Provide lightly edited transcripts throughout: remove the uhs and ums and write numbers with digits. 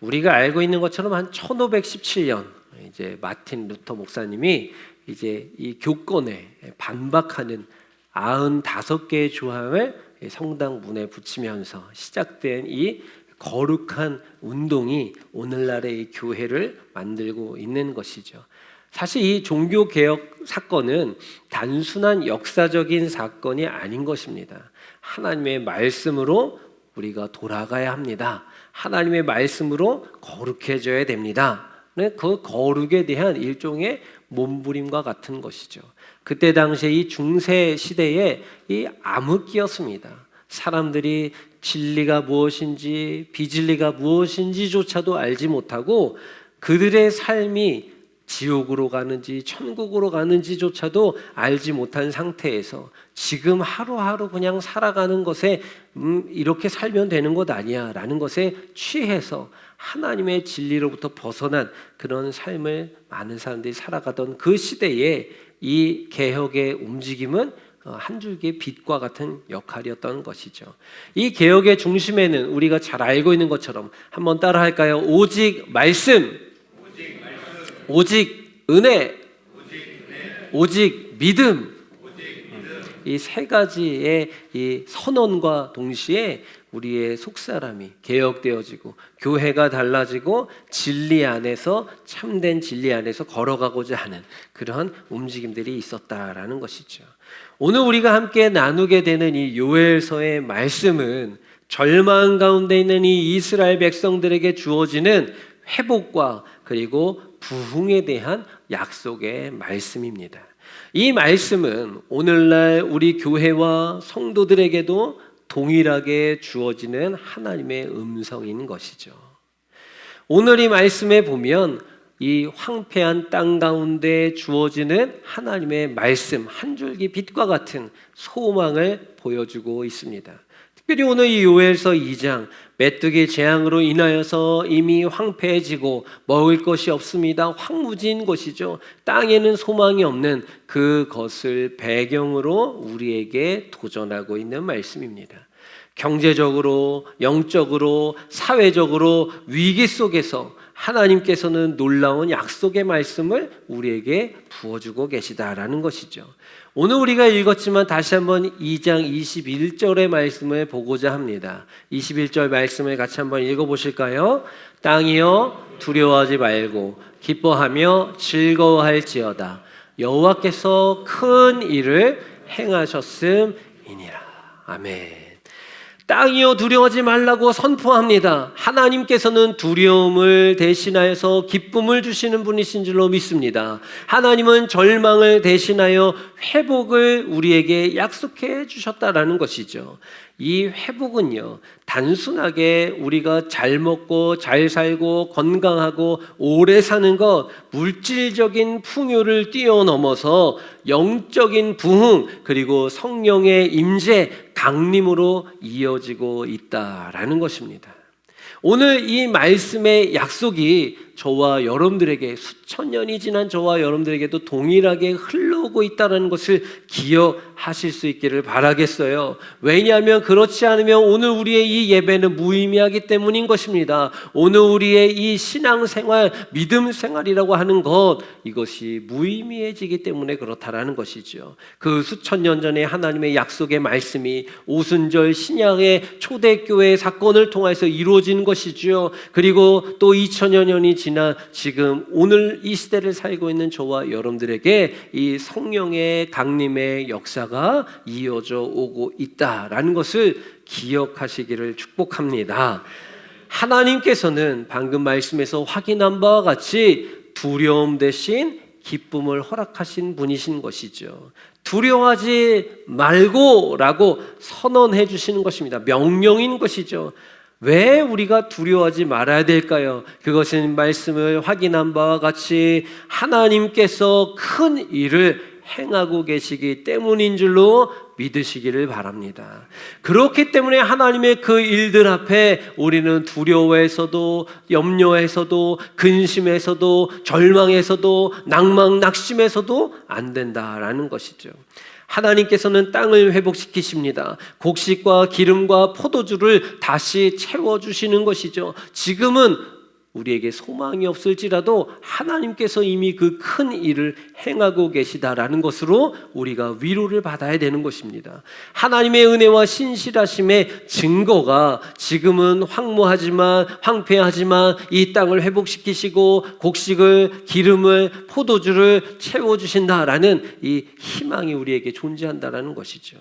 우리가 알고 있는 것처럼 한 1517년 이제 마틴 루터 목사님이 이제 이 교권에 반박하는 95개의 조항을 성당 문에 붙이면서 시작된 이 거룩한 운동이 오늘날의 이 교회를 만들고 있는 것이죠. 사실 이 종교개혁 사건은 단순한 역사적인 사건이 아닌 것입니다. 하나님의 말씀으로 우리가 돌아가야 합니다. 하나님의 말씀으로 거룩해져야 됩니다. 그 거룩에 대한 일종의 몸부림과 같은 것이죠. 그때 당시에 이 중세 시대에 이 암흑기였습니다. 사람들이 진리가 무엇인지 비진리가 무엇인지조차도 알지 못하고 그들의 삶이 지옥으로 가는지 천국으로 가는지조차도 알지 못한 상태에서 지금 하루하루 그냥 살아가는 것에 이렇게 살면 되는 것 아니야 라는 것에 취해서 하나님의 진리로부터 벗어난 그런 삶을 많은 사람들이 살아가던 그 시대에 이 개혁의 움직임은 한 줄기의 빛과 같은 역할이었던 것이죠. 이 개혁의 중심에는 우리가 잘 알고 있는 것처럼 한번 따라 할까요? 오직 말씀, 오직 은혜, 오직 믿음. 이 세 가지의 이 선언과 동시에 우리의 속사람이 개혁되어지고 교회가 달라지고 진리 안에서 참된 진리 안에서 걸어가고자 하는 그런 움직임들이 있었다라는 것이죠. 오늘 우리가 함께 나누게 되는 이 요엘서의 말씀은 절망 가운데 있는 이 이스라엘 백성들에게 주어지는 회복과 그리고 부흥에 대한 약속의 말씀입니다. 이 말씀은 오늘날 우리 교회와 성도들에게도 동일하게 주어지는 하나님의 음성인 것이죠. 오늘 이 말씀에 보면 이 황폐한 땅 가운데 주어지는 하나님의 말씀 한 줄기 빛과 같은 소망을 보여주고 있습니다. 특별히 오늘 이 요엘서 2장 메뚜기 재앙으로 인하여서 이미 황폐해지고 먹을 것이 없습니다. 황무지인 곳이죠. 땅에는 소망이 없는 그것을 배경으로 우리에게 도전하고 있는 말씀입니다. 경제적으로, 영적으로, 사회적으로 위기 속에서 하나님께서는 놀라운 약속의 말씀을 우리에게 부어주고 계시다라는 것이죠. 오늘 우리가 읽었지만 다시 한번 2장 21절의 말씀을 보고자 합니다. 21절 말씀을 같이 한번 읽어보실까요? 땅이여 두려워하지 말고 기뻐하며 즐거워할지어다. 여호와께서 큰 일을 행하셨음이니라. 아멘. 땅이여 두려워하지 말라고 선포합니다. 하나님께서는 두려움을 대신하여서 기쁨을 주시는 분이신 줄로 믿습니다. 하나님은 절망을 대신하여 회복을 우리에게 약속해 주셨다라는 것이죠. 이 회복은요, 단순하게 우리가 잘 먹고 잘 살고 건강하고 오래 사는 것, 물질적인 풍요를 뛰어넘어서 영적인 부흥 그리고 성령의 임재, 강림으로 이어지고 있다라는 것입니다. 오늘 이 말씀의 약속이 저와 여러분들에게 수천 년이 지난 저와 여러분들에게도 동일하게 흘러오고 있다는 것을 기억하실 수 있기를 바라겠어요. 왜냐하면 그렇지 않으면 오늘 우리의 이 예배는 무의미하기 때문인 것입니다. 오늘 우리의 이 신앙생활, 믿음 생활이라고 하는 것, 이것이 무의미해지기 때문에 그렇다라는 것이죠. 그 수천 년 전에 하나님의 약속의 말씀이 오순절 신약의 초대교회 사건을 통해서 이루어진 것이죠. 그리고 또 2000여 년이 지난 지금 오늘 이 시대를 살고 있는 저와 여러분들에게 이 성령의 강림의 역사가 이어져 오고 있다라는 것을 기억하시기를 축복합니다. 하나님께서는 방금 말씀에서 확인한 바와 같이 두려움 대신 기쁨을 허락하신 분이신 것이죠. 두려워하지 말고라고 선언해 주시는 것입니다. 명령인 것이죠. 왜 우리가 두려워하지 말아야 될까요? 그것은 말씀을 확인한 바와 같이 하나님께서 큰 일을 행하고 계시기 때문인 줄로 믿으시기를 바랍니다. 그렇기 때문에 하나님의 그 일들 앞에 우리는 두려워해서도 염려해서도 근심해서도 절망해서도 낭망 낙심해서도 안 된다라는 것이죠. 하나님께서는 땅을 회복시키십니다. 곡식과 기름과 포도주를 다시 채워주시는 것이죠. 지금은 우리에게 소망이 없을지라도 하나님께서 이미 그 큰 일을 행하고 계시다라는 것으로 우리가 위로를 받아야 되는 것입니다. 하나님의 은혜와 신실하심의 증거가 지금은 황폐하지만 이 땅을 회복시키시고 곡식을, 기름을, 포도주를 채워주신다라는 이 희망이 우리에게 존재한다라는 것이죠.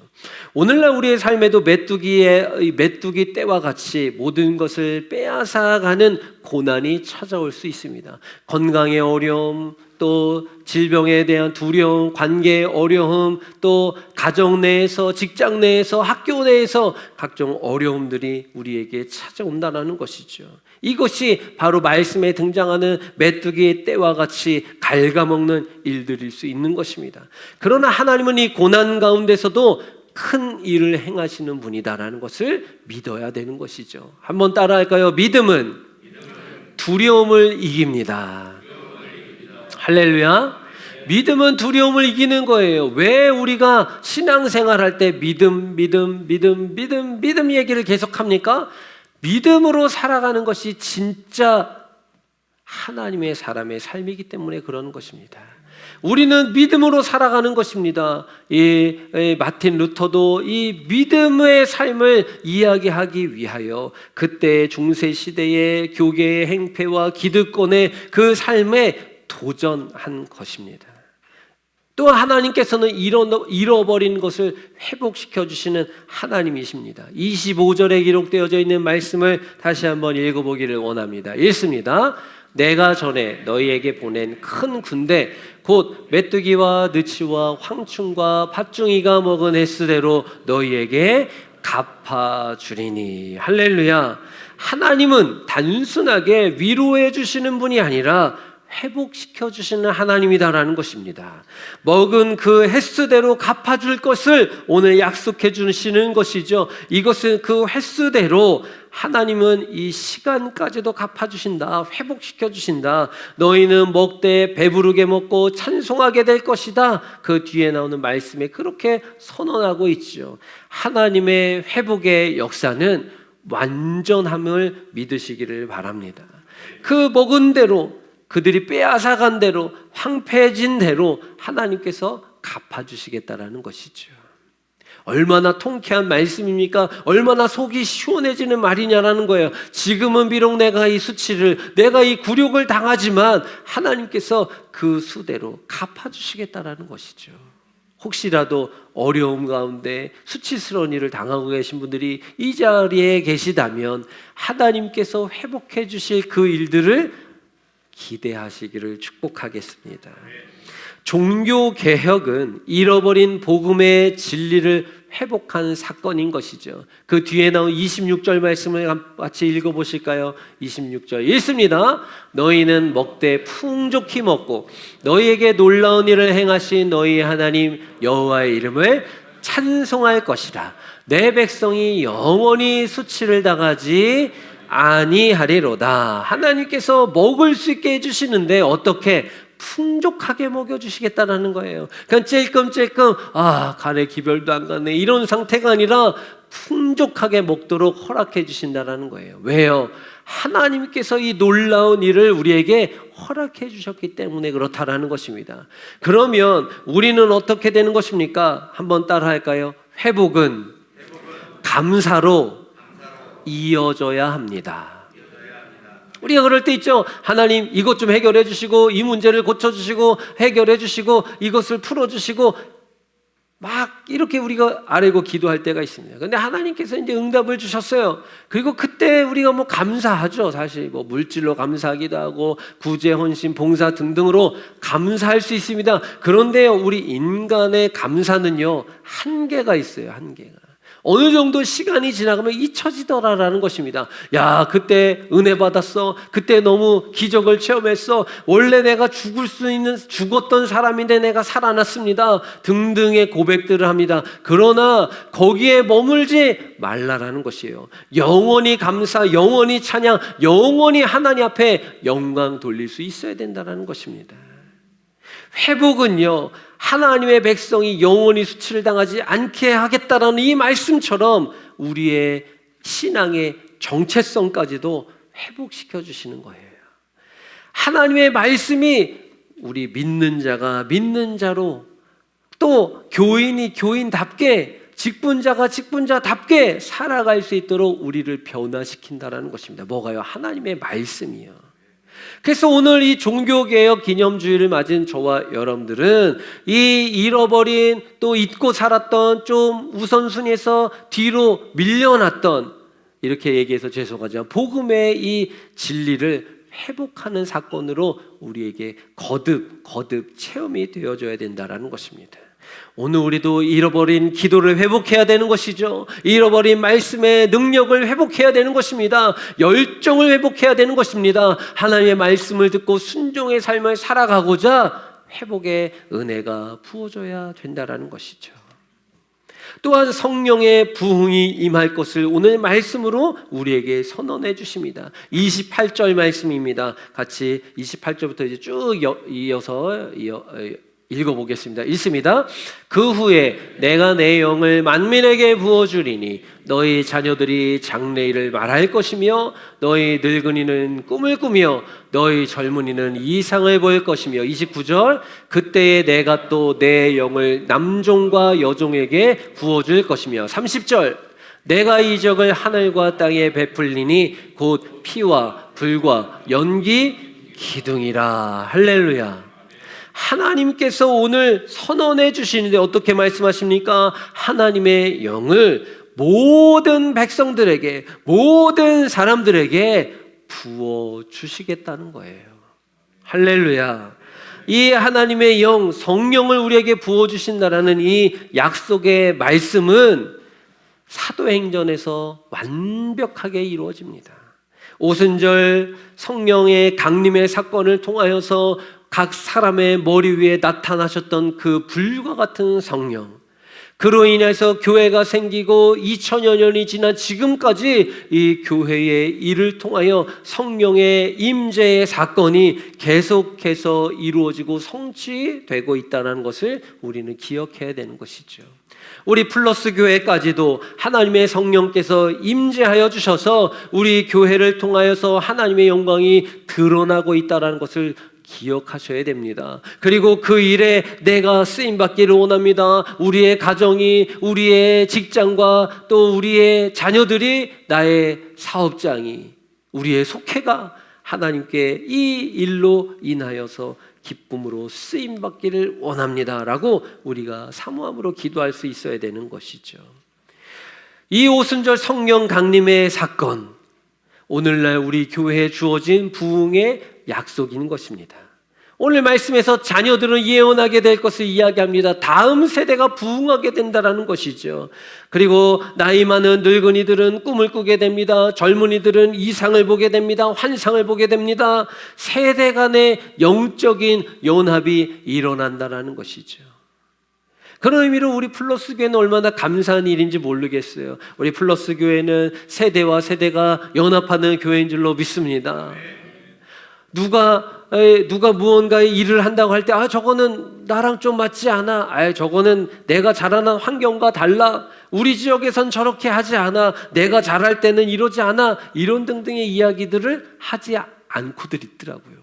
오늘날 우리의 삶에도 메뚜기 떼와 같이 모든 것을 빼앗아가는 고난이 찾아올 수 있습니다. 건강의 어려움, 또 질병에 대한 두려움, 관계의 어려움, 또 가정 내에서, 직장 내에서, 학교 내에서 각종 어려움들이 우리에게 찾아온다는 것이죠. 이것이 바로 말씀에 등장하는 메뚜기의 떼와 같이 갉아먹는 일들일 수 있는 것입니다. 그러나 하나님은 이 고난 가운데서도 큰 일을 행하시는 분이다라는 것을 믿어야 되는 것이죠. 한번 따라할까요? 믿음은 두려움을 이깁니다. 할렐루야. 믿음은 두려움을 이기는 거예요. 왜 우리가 신앙생활할 때 믿음 얘기를 계속합니까? 믿음으로 살아가는 것이 진짜 하나님의 사람의 삶이기 때문에 그런 것입니다. 우리는 믿음으로 살아가는 것입니다. 마틴 루터도 이 믿음의 삶을 이야기하기 위하여 그때 중세 시대의 교계의 행패와 기득권의 그 삶에 도전한 것입니다. 또 하나님께서는 잃어버린 것을 회복시켜 주시는 하나님이십니다. 25절에 기록되어져 있는 말씀을 다시 한번 읽어보기를 원합니다. 읽습니다. 내가 전에 너희에게 보낸 큰 군대 곧 메뚜기와 느치와 황충과 팥중이가 먹은 횟수대로 너희에게 갚아주리니. 할렐루야. 하나님은 단순하게 위로해 주시는 분이 아니라 회복시켜 주시는 하나님이다라는 것입니다. 먹은 그 횟수대로 갚아줄 것을 오늘 약속해 주시는 것이죠. 이것은 그 횟수대로 하나님은 이 시간까지도 갚아주신다. 회복시켜 주신다. 너희는 먹되 배부르게 먹고 찬송하게 될 것이다. 그 뒤에 나오는 말씀에 그렇게 선언하고 있죠. 하나님의 회복의 역사는 완전함을 믿으시기를 바랍니다. 그 먹은 대로, 그들이 빼앗아간 대로, 황폐해진 대로 하나님께서 갚아주시겠다라는 것이죠. 얼마나 통쾌한 말씀입니까? 얼마나 속이 시원해지는 말이냐라는 거예요. 지금은 비록 내가 이 수치를, 내가 이 굴욕을 당하지만 하나님께서 그 수대로 갚아주시겠다라는 것이죠. 혹시라도 어려움 가운데 수치스러운 일을 당하고 계신 분들이 이 자리에 계시다면 하나님께서 회복해 주실 그 일들을 기대하시기를 축복하겠습니다. 종교개혁은 잃어버린 복음의 진리를 회복한 사건인 것이죠. 그 뒤에 나온 26절 말씀을 같이 읽어보실까요? 26절 읽습니다. 너희는 먹되 풍족히 먹고 너희에게 놀라운 일을 행하신 너희 하나님 여호와의 이름을 찬송할 것이라. 내 백성이 영원히 수치를 당하지 아니하리로다. 하나님께서 먹을 수 있게 해주시는데 어떻게? 풍족하게 먹여주시겠다는 거예요. 그냥 찔끔찔끔 간에 기별도 안 가네 이런 상태가 아니라 풍족하게 먹도록 허락해 주신다는 거예요. 왜요? 하나님께서 이 놀라운 일을 우리에게 허락해 주셨기 때문에 그렇다라는 것입니다. 그러면 우리는 어떻게 되는 것입니까? 한번 따라 할까요? 회복은 감사로 이어져야 합니다. 우리가 그럴 때 있죠. 하나님 이것 좀 해결해 주시고 이 문제를 고쳐주시고 해결해 주시고 이것을 풀어주시고 막 이렇게 우리가 아뢰고 기도할 때가 있습니다. 그런데 하나님께서 이제 응답을 주셨어요. 그리고 그때 우리가 감사하죠. 사실 물질로 감사하기도 하고 구제, 헌신, 봉사 등등으로 감사할 수 있습니다. 그런데 우리 인간의 감사는요 한계가 있어요. 한계가. 어느 정도 시간이 지나가면 잊혀지더라라는 것입니다. 야, 그때 은혜 받았어. 그때 너무 기적을 체험했어. 원래 내가 죽었던 사람인데 내가 살아났습니다. 등등의 고백들을 합니다. 그러나 거기에 머물지 말라라는 것이에요. 영원히 감사, 영원히 찬양, 영원히 하나님 앞에 영광 돌릴 수 있어야 된다는 것입니다. 회복은요, 하나님의 백성이 영원히 수치를 당하지 않게 하겠다라는 이 말씀처럼 우리의 신앙의 정체성까지도 회복시켜 주시는 거예요. 하나님의 말씀이 우리 믿는 자가 믿는 자로, 또 교인이 교인답게, 직분자가 직분자답게 살아갈 수 있도록 우리를 변화시킨다라는 것입니다. 뭐가요? 하나님의 말씀이요. 그래서 오늘 이 종교개혁 기념주의를 맞은 저와 여러분들은 이 잃어버린, 또 잊고 살았던, 좀 우선순위에서 뒤로 밀려났던, 이렇게 얘기해서 죄송하지만 복음의 이 진리를 회복하는 사건으로 우리에게 거듭 체험이 되어줘야 된다는 것입니다. 오늘 우리도 잃어버린 기도를 회복해야 되는 것이죠. 잃어버린 말씀의 능력을 회복해야 되는 것입니다. 열정을 회복해야 되는 것입니다. 하나님의 말씀을 듣고 순종의 삶을 살아가고자 회복의 은혜가 부어져야 된다는 것이죠. 또한 성령의 부흥이 임할 것을 오늘 말씀으로 우리에게 선언해 주십니다. 28절 말씀입니다. 같이 28절부터 이제 쭉 이어서 읽어보겠습니다. 읽습니다. 그 후에 내가 내 영을 만민에게 부어주리니 너희 자녀들이 장래일을 말할 것이며 너희 늙은이는 꿈을 꾸며 너희 젊은이는 이상을 볼 것이며 29절 그때에 내가 또 내 영을 남종과 여종에게 부어줄 것이며 30절 내가 이적을 하늘과 땅에 베풀리니 곧 피와 불과 연기 기둥이라. 할렐루야. 하나님께서 오늘 선언해 주시는데 어떻게 말씀하십니까? 하나님의 영을 모든 백성들에게, 모든 사람들에게 부어 주시겠다는 거예요. 할렐루야. 이 하나님의 영, 성령을 우리에게 부어 주신다라는 이 약속의 말씀은 사도행전에서 완벽하게 이루어집니다. 오순절 성령의 강림의 사건을 통하여서 각 사람의 머리 위에 나타나셨던 그 불과 같은 성령, 그로 인해서 교회가 생기고 2000여 년이 지난 지금까지 이 교회의 일을 통하여 성령의 임재의 사건이 계속해서 이루어지고 성취되고 있다는 것을 우리는 기억해야 되는 것이죠. 우리 플러스 교회까지도 하나님의 성령께서 임재하여 주셔서 우리 교회를 통하여서 하나님의 영광이 드러나고 있다는 것을 기억하셔야 됩니다. 그리고 그 일에 내가 쓰임받기를 원합니다. 우리의 가정이, 우리의 직장과 또 우리의 자녀들이, 나의 사업장이, 우리의 속회가 하나님께 이 일로 인하여서 기쁨으로 쓰임받기를 원합니다 라고 우리가 사모함으로 기도할 수 있어야 되는 것이죠. 이 오순절 성령 강림의 사건, 오늘날 우리 교회에 주어진 부흥의 약속인 것입니다. 오늘 말씀에서 자녀들은 예언하게 될 것을 이야기합니다. 다음 세대가 부흥하게 된다는 것이죠. 그리고 나이 많은 늙은이들은 꿈을 꾸게 됩니다. 젊은이들은 이상을 보게 됩니다. 환상을 보게 됩니다. 세대 간의 영적인 연합이 일어난다는 것이죠. 그런 의미로 우리 플러스 교회는 얼마나 감사한 일인지 모르겠어요. 우리 플러스 교회는 세대와 세대가 연합하는 교회인 줄로 믿습니다. 누가 무언가의 일을 한다고 할 때 저거는 나랑 좀 맞지 않아. 저거는 내가 자라난 환경과 달라. 우리 지역에선 저렇게 하지 않아. 내가 자랄 때는 이러지 않아. 이런 등등의 이야기들을 하지 않고들 있더라고요.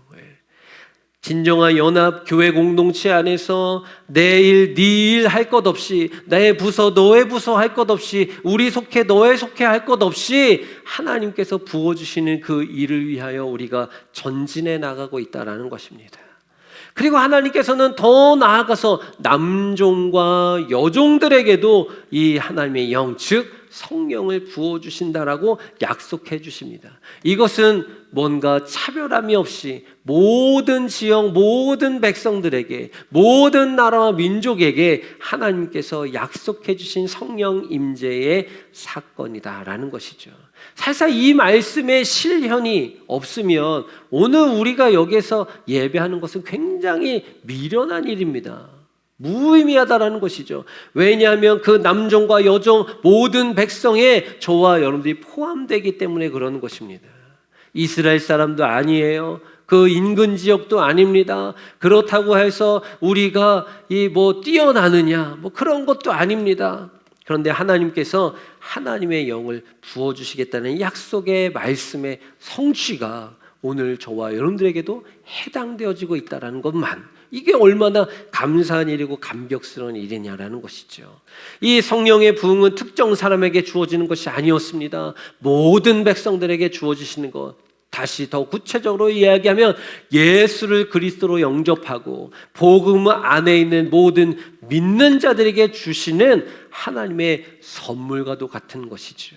진정한 연합 교회 공동체 안에서 내 일, 네 일 할 것 없이, 내 부서, 너의 부서 할 것 없이, 우리 속해, 너의 속해 할 것 없이 하나님께서 부어주시는 그 일을 위하여 우리가 전진해 나가고 있다는 것입니다. 그리고 하나님께서는 더 나아가서 남종과 여종들에게도 이 하나님의 영, 즉 성령을 부어주신다라고 약속해 주십니다. 이것은 뭔가 차별함이 없이 모든 지역, 모든 백성들에게, 모든 나라와 민족에게 하나님께서 약속해 주신 성령 임재의 사건이다라는 것이죠. 사실 이 말씀의 실현이 없으면 오늘 우리가 여기서 예배하는 것은 굉장히 미련한 일입니다. 무의미하다라는 것이죠. 왜냐하면 그 남종과 여종 모든 백성에 저와 여러분들이 포함되기 때문에 그러는 것입니다. 이스라엘 사람도 아니에요. 그 인근 지역도 아닙니다. 그렇다고 해서 우리가 뛰어나느냐 그런 것도 아닙니다. 그런데 하나님께서 하나님의 영을 부어주시겠다는 약속의 말씀의 성취가 오늘 저와 여러분들에게도 해당되어지고 있다는 것만, 이게 얼마나 감사한 일이고 감격스러운 일이냐라는 것이죠. 이 성령의 부흥은 특정 사람에게 주어지는 것이 아니었습니다. 모든 백성들에게 주어지시는 것, 다시 더 구체적으로 이야기하면 예수를 그리스도로 영접하고 복음 안에 있는 모든 믿는 자들에게 주시는 하나님의 선물과도 같은 것이죠.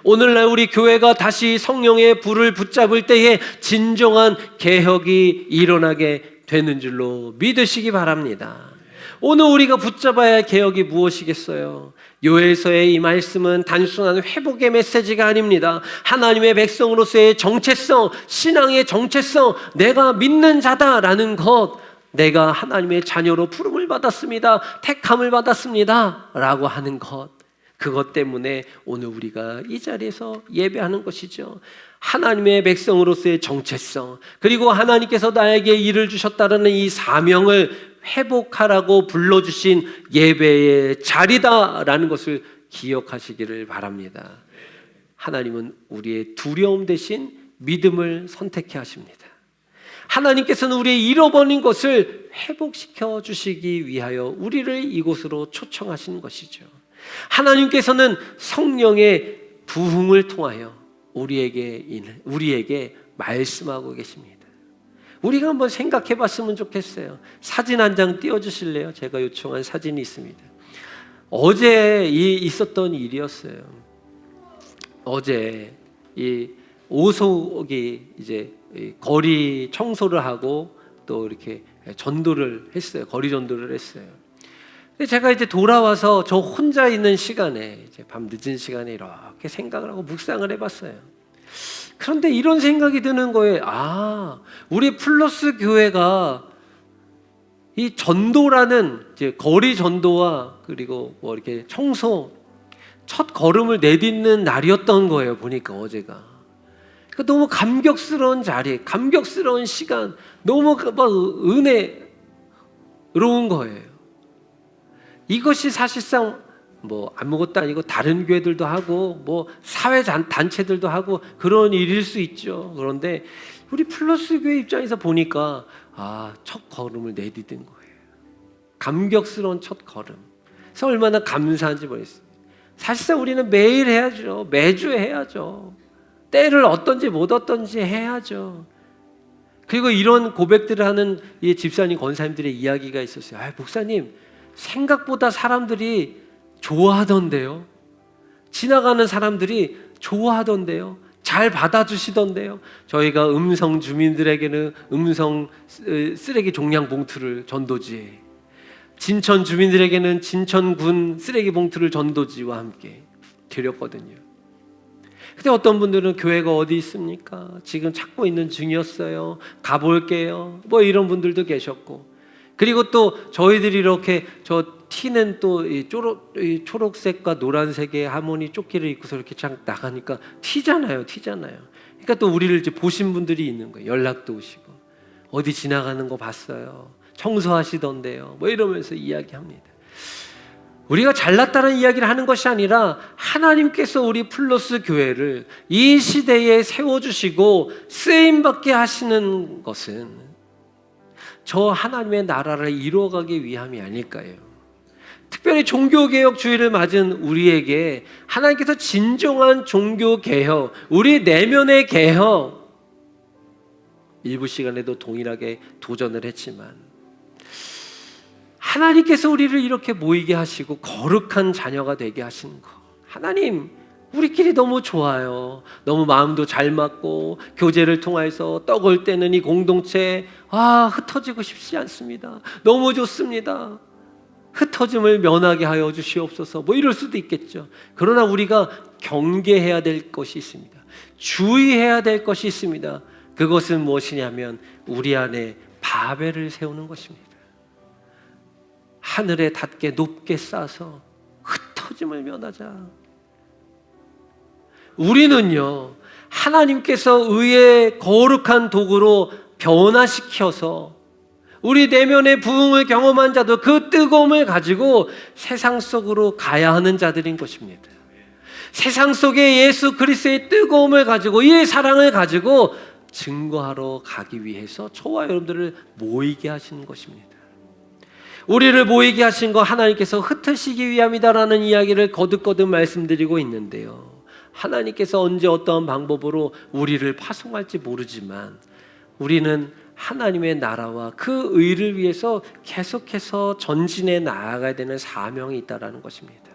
오늘날 우리 교회가 다시 성령의 불을 붙잡을 때에 진정한 개혁이 일어나게 되는 줄로 믿으시기 바랍니다. 오늘 우리가 붙잡아야 할 개혁이 무엇이겠어요? 요엘서의 이 말씀은 단순한 회복의 메시지가 아닙니다. 하나님의 백성으로서의 정체성, 신앙의 정체성, 내가 믿는 자다라는 것, 내가 하나님의 자녀로 부름을 받았습니다, 택함을 받았습니다 라고 하는 것, 그것 때문에 오늘 우리가 이 자리에서 예배하는 것이죠. 하나님의 백성으로서의 정체성, 그리고 하나님께서 나에게 일을 주셨다는 이 사명을 회복하라고 불러주신 예배의 자리다라는 것을 기억하시기를 바랍니다. 하나님은 우리의 두려움 대신 믿음을 선택해 하십니다. 하나님께서는 우리의 잃어버린 것을 회복시켜 주시기 위하여 우리를 이곳으로 초청하신 것이죠. 하나님께서는 성령의 부흥을 통하여 우리에게 말씀하고 계십니다. 우리가 한번 생각해 봤으면 좋겠어요. 사진 한 장 띄워주실래요? 제가 요청한 사진이 있습니다. 어제 있었던 일이었어요. 어제 이 오속이 이제 거리 청소를 하고 또 이렇게 전도를 했어요. 거리 전도를 했어요. 제가 이제 돌아와서 저 혼자 있는 시간에, 이제 밤 늦은 시간에 이렇게 생각을 하고 묵상을 해봤어요. 그런데 이런 생각이 드는 거예요. 우리 플러스 교회가 이 전도라는, 이제 거리 전도와 그리고 뭐 이렇게 청소 첫 걸음을 내딛는 날이었던 거예요. 보니까 어제가. 너무 감격스러운 자리, 감격스러운 시간, 너무 은혜로운 거예요. 이것이 사실상 뭐 아무것도 아니고 다른 교회들도 하고 뭐 사회 단체들도 하고 그런 일일 수 있죠. 그런데 우리 플러스 교회 입장에서 보니까 첫 걸음을 내딛은 거예요. 감격스러운 첫 걸음. 그래서 얼마나 감사한지 모르겠어요. 사실상 우리는 매일 해야죠. 매주 해야죠. 때를 어떤지 못 어떤지 해야죠. 그리고 이런 고백들을 하는 이 집사님, 권사님들의 이야기가 있었어요. 목사님, 생각보다 사람들이 좋아하던데요. 지나가는 사람들이 좋아하던데요. 잘 받아주시던데요. 저희가 음성 주민들에게는 음성 쓰레기 종량 봉투를 전도지에, 진천 주민들에게는 진천군 쓰레기 봉투를 전도지와 함께 드렸거든요. 근데 어떤 분들은 교회가 어디 있습니까? 지금 찾고 있는 중이었어요. 가볼게요. 뭐 이런 분들도 계셨고, 그리고 또 저희들이 이렇게 저 티는 또 이 초록색과 노란색의 하모니 조끼를 입고서 이렇게 쫙 나가니까 튀잖아요. 그러니까 또 우리를 이제 보신 분들이 있는 거예요. 연락도 오시고, 어디 지나가는 거 봤어요. 청소하시던데요. 뭐 이러면서 이야기합니다. 우리가 잘났다는 이야기를 하는 것이 아니라 하나님께서 우리 플러스 교회를 이 시대에 세워주시고 쓰임받게 하시는 것은 저 하나님의 나라를 이루어가기 위함이 아닐까요? 특별히 종교개혁주의를 맞은 우리에게 하나님께서 진정한 종교개혁, 우리 내면의 개혁, 일부 시간에도 동일하게 도전을 했지만 하나님께서 우리를 이렇게 모이게 하시고 거룩한 자녀가 되게 하신 거, 하나님 우리끼리 너무 좋아요. 너무 마음도 잘 맞고 교제를 통해서 떡을 떼는 이 공동체, 흩어지고 싶지 않습니다. 너무 좋습니다. 흩어짐을 면하게 하여 주시옵소서. 뭐 이럴 수도 있겠죠. 그러나 우리가 경계해야 될 것이 있습니다. 주의해야 될 것이 있습니다. 그것은 무엇이냐면 우리 안에 바벨을 세우는 것입니다. 하늘에 닿게 높게 쌓아서 흩어짐을 면하자. 우리는요, 하나님께서 의의 거룩한 도구로 변화시켜서 우리 내면의 부흥을 경험한 자도 그 뜨거움을 가지고 세상 속으로 가야 하는 자들인 것입니다. 세상 속에 예수 그리스도의 뜨거움을 가지고, 이 사랑을 가지고 증거하러 가기 위해서 저와 여러분들을 모이게 하시는 것입니다. 우리를 모이게 하신 거 하나님께서 흩으시기 위함이다라는 이야기를 거듭거듭 말씀드리고 있는데요. 하나님께서 언제 어떠한 방법으로 우리를 파송할지 모르지만 우리는 하나님의 나라와 그 의를 위해서 계속해서 전진해 나아가야 되는 사명이 있다라는 것입니다.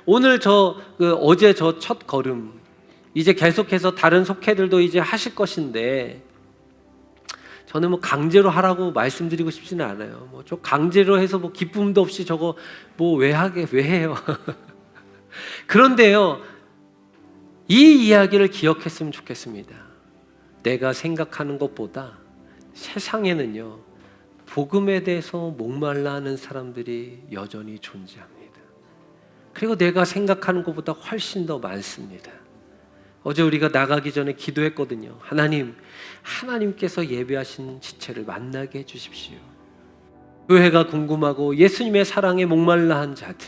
오늘 어제 저 첫 걸음, 이제 계속해서 다른 속회들도 이제 하실 것인데 저는 뭐 강제로 하라고 말씀드리고 싶지는 않아요. 뭐 좀 강제로 해서 뭐 기쁨도 없이 저거 뭐 왜 해요? 그런데요, 이 이야기를 기억했으면 좋겠습니다. 내가 생각하는 것보다 세상에는요, 복음에 대해서 목말라 하는 사람들이 여전히 존재합니다. 그리고 내가 생각하는 것보다 훨씬 더 많습니다. 어제 우리가 나가기 전에 기도했거든요. 하나님께서 예배하신 지체를 만나게 해주십시오. 교회가 궁금하고 예수님의 사랑에 목말라한 자들,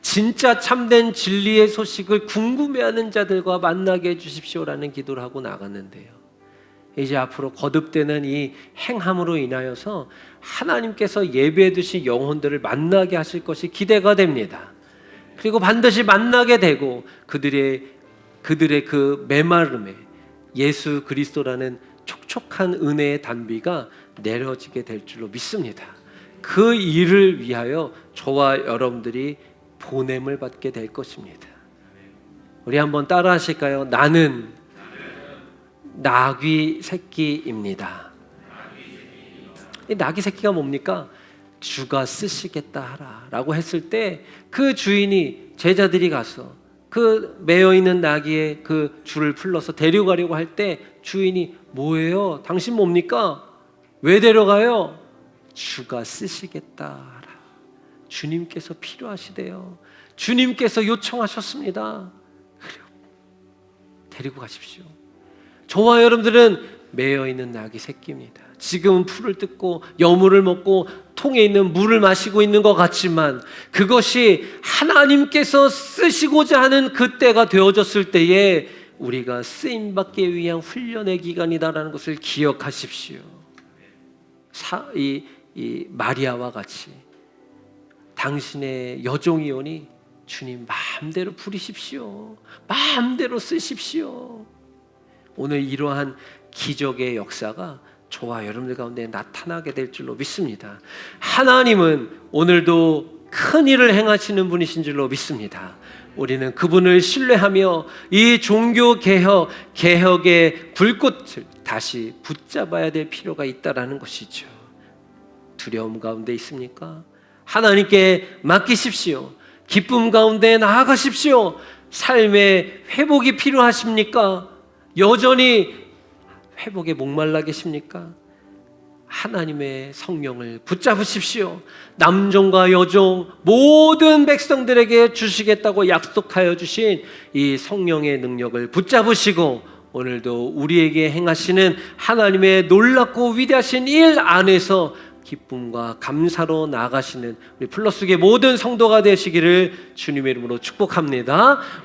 진짜 참된 진리의 소식을 궁금해하는 자들과 만나게 해주십시오라는 기도를 하고 나갔는데요. 이제 앞으로 거듭되는 이 행함으로 인하여서 하나님께서 예배해 두신 영혼들을 만나게 하실 것이 기대가 됩니다. 그리고 반드시 만나게 되고 그들의 그 메마름에 예수 그리스도라는 촉촉한 은혜의 단비가 내려지게 될 줄로 믿습니다. 그 일을 위하여 저와 여러분들이 보냄을 받게 될 것입니다. 우리 한번 따라 하실까요? 나는 나귀 새끼입니다. 이 나귀 새끼가 뭡니까? 주가 쓰시겠다 하라라고 했을 때 그 주인이, 제자들이 가서 그 매여 있는 나귀의 그 줄을 풀러서 데려가려고 할 때 주인이 뭐예요? 당신 뭡니까? 왜 데려가요? 주가 쓰시겠다 하라. 주님께서 필요하시대요. 주님께서 요청하셨습니다. 그래요. 데리고 가십시오. 저와 여러분들은 매여 있는 나귀 새끼입니다. 지금은 풀을 뜯고 여물을 먹고 통에 있는 물을 마시고 있는 것 같지만 그것이 하나님께서 쓰시고자 하는 그때가 되어졌을 때에 우리가 쓰임받기 위한 훈련의 기간이다라는 것을 기억하십시오. 이 마리아와 같이 당신의 여종이오니 주님 마음대로 부리십시오. 마음대로 쓰십시오. 오늘 이러한 기적의 역사가 저와 여러분들 가운데 나타나게 될 줄로 믿습니다. 하나님은 오늘도 큰 일을 행하시는 분이신 줄로 믿습니다. 우리는 그분을 신뢰하며 이 종교 개혁의 불꽃을 다시 붙잡아야 될 필요가 있다라는 것이죠. 두려움 가운데 있습니까? 하나님께 맡기십시오. 기쁨 가운데 나아가십시오. 삶의 회복이 필요하십니까? 여전히 회복에 목말라 계십니까? 하나님의 성령을 붙잡으십시오. 남종과 여종 모든 백성들에게 주시겠다고 약속하여 주신 이 성령의 능력을 붙잡으시고 오늘도 우리에게 행하시는 하나님의 놀랍고 위대하신 일 안에서 기쁨과 감사로 나아가시는 우리 플러스계 모든 성도가 되시기를 주님의 이름으로 축복합니다.